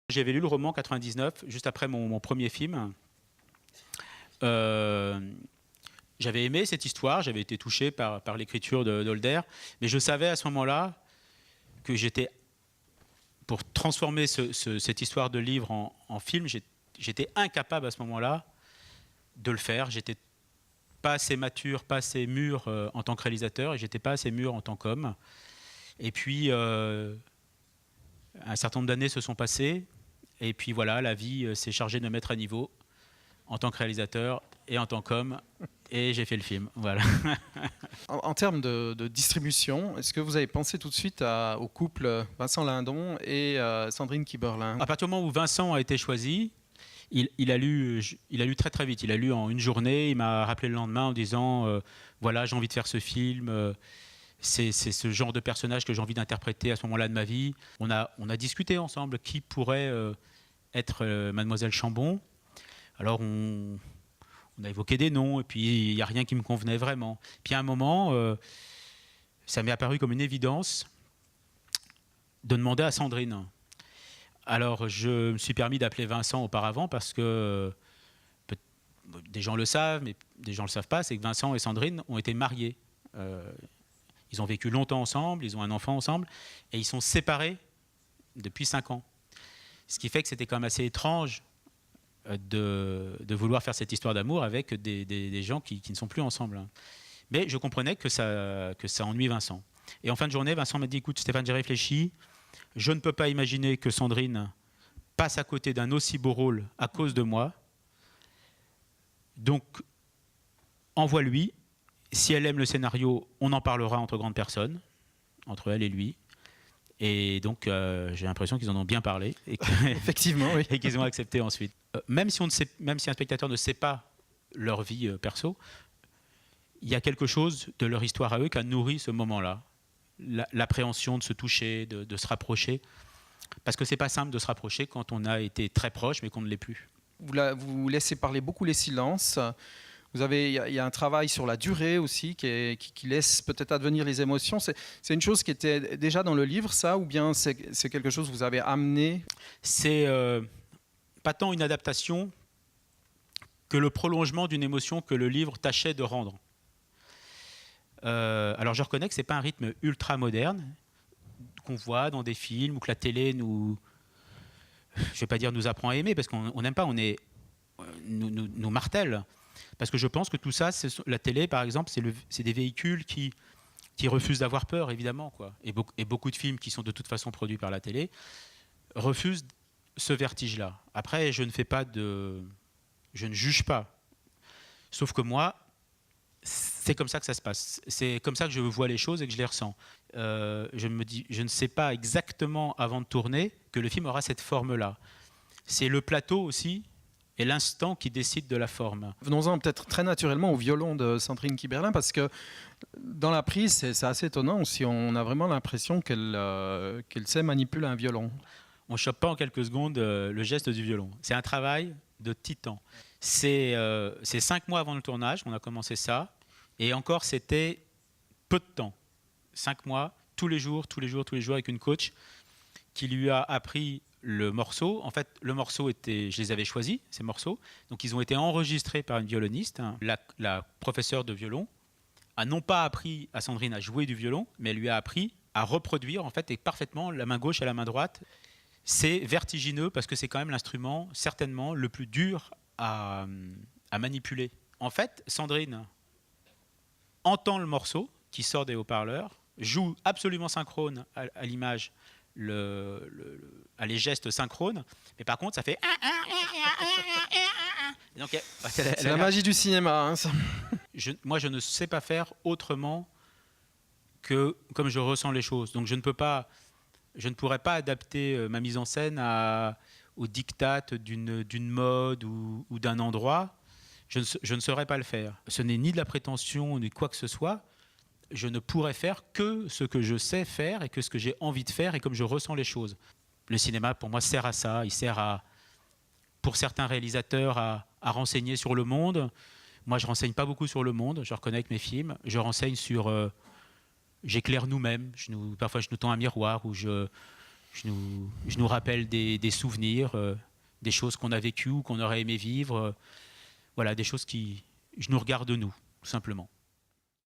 J'avais lu le roman en 99, juste après mon premier film. J'avais aimé cette histoire, j'avais été touché par l'écriture d'Holder, mais je savais à ce moment-là que j'étais, pour transformer cette histoire de livre en film, j'étais incapable à ce moment-là de le faire. J'étais pas assez mature, pas assez mûr en tant que réalisateur, et j'étais pas assez mûr en tant qu'homme. Et puis, un certain nombre d'années se sont passées, et puis voilà, la vie s'est chargée de me mettre à niveau en tant que réalisateur et en tant qu'homme, et j'ai fait le film. Voilà. En termes de distribution, est-ce que vous avez pensé tout de suite au couple Vincent Lindon et Sandrine Kiberlin? À partir du moment où Vincent a été choisi, il a lu très très vite. Il a lu en une journée. Il m'a rappelé le lendemain en disant voilà, j'ai envie de faire ce film. C'est ce genre de personnage que j'ai envie d'interpréter à ce moment-là de ma vie. On a discuté ensemble qui pourrait être Mademoiselle Chambon. Alors on a évoqué des noms, et puis il n'y a rien qui me convenait vraiment. Puis à un moment, ça m'est apparu comme une évidence de demander à Sandrine. Alors je me suis permis d'appeler Vincent auparavant parce que des gens le savent, mais des gens ne le savent pas, c'est que Vincent et Sandrine ont été mariés. Ils ont vécu longtemps ensemble, ils ont un enfant ensemble, et ils sont séparés depuis 5 ans. Ce qui fait que c'était quand même assez étrange de vouloir faire cette histoire d'amour avec des gens qui ne sont plus ensemble. Mais je comprenais que ça ennuie Vincent. Et en fin de journée, Vincent m'a dit, écoute Stéphane, j'ai réfléchi, je ne peux pas imaginer que Sandrine passe à côté d'un aussi beau rôle à cause de moi. Donc, envoie-lui. Si elle aime le scénario, on en parlera entre grandes personnes, entre elle et lui. Et donc, j'ai l'impression qu'ils en ont bien parlé. Et Effectivement, oui. et qu'ils ont accepté ensuite. Même si un spectateur ne sait pas leur vie perso, il y a quelque chose de leur histoire à eux qui a nourri ce moment-là. L'appréhension de se toucher, de se rapprocher. Parce que c'est pas simple de se rapprocher quand on a été très proche, mais qu'on ne l'est plus. Vous laissez parler beaucoup les silences. Il y a un travail sur la durée aussi qui laisse peut-être advenir les émotions. C'est une chose qui était déjà dans le livre, ça, ou bien c'est quelque chose que vous avez amené? C'est pas tant une adaptation que le prolongement d'une émotion que le livre tâchait de rendre. Alors je reconnais que c'est pas un rythme ultra moderne qu'on voit dans des films ou que la télé nous, je vais pas dire nous apprend à aimer parce qu'on n'aime pas, nous martèle. Parce que je pense que tout ça, la télé par exemple, c'est des véhicules qui refusent d'avoir peur évidemment, quoi. Et beaucoup de films qui sont de toute façon produits par la télé refusent ce vertige-là. Après, je ne juge pas. Sauf que moi, c'est comme ça que ça se passe. C'est comme ça que je vois les choses et que je les ressens. Je me dis, je ne sais pas exactement avant de tourner que le film aura cette forme-là. C'est le plateau aussi et l'instant qui décide de la forme. Venons-en peut-être très naturellement au violon de Sandrine Kiberlin, parce que dans la prise, c'est assez étonnant aussi. On a vraiment l'impression qu'elle sait manipuler un violon. On ne chope pas en quelques secondes le geste du violon. C'est un travail de titan. C'est 5 mois avant le tournage qu'on a commencé ça. Et encore, c'était peu de temps. 5 mois, tous les jours, avec une coach qui lui a appris le morceau. En fait, le morceau je les avais choisis, ces morceaux. Donc, ils ont été enregistrés par une violoniste. La professeure de violon a non pas appris à Sandrine à jouer du violon, mais elle lui a appris à reproduire, en fait, et parfaitement la main gauche à la main droite. C'est vertigineux parce que c'est quand même l'instrument certainement le plus dur à manipuler. En fait, Sandrine entend le morceau qui sort des haut-parleurs, joue absolument synchrone à l'image, à les gestes synchrones, mais par contre ça fait... Donc, c'est la magie du cinéma. Hein, ça. Moi je ne sais pas faire autrement que comme je ressens les choses. Donc je ne pourrais pas adapter ma mise en scène au diktat d'une mode ou d'un endroit. Je ne saurais pas le faire. Ce n'est ni de la prétention ni quoi que ce soit. Je ne pourrais faire que ce que je sais faire et que ce que j'ai envie de faire et comme je ressens les choses. Le cinéma, pour moi, sert à ça. Il sert pour certains réalisateurs, à renseigner sur le monde. Moi, je ne renseigne pas beaucoup sur le monde. Je reconnais avec mes films. Je renseigne sur... j'éclaire nous-mêmes. Parfois, je nous tends un miroir ou je je nous rappelle des souvenirs, des choses qu'on a vécues ou qu'on aurait aimé vivre. Voilà, des choses qui... Je nous regarde nous, tout simplement.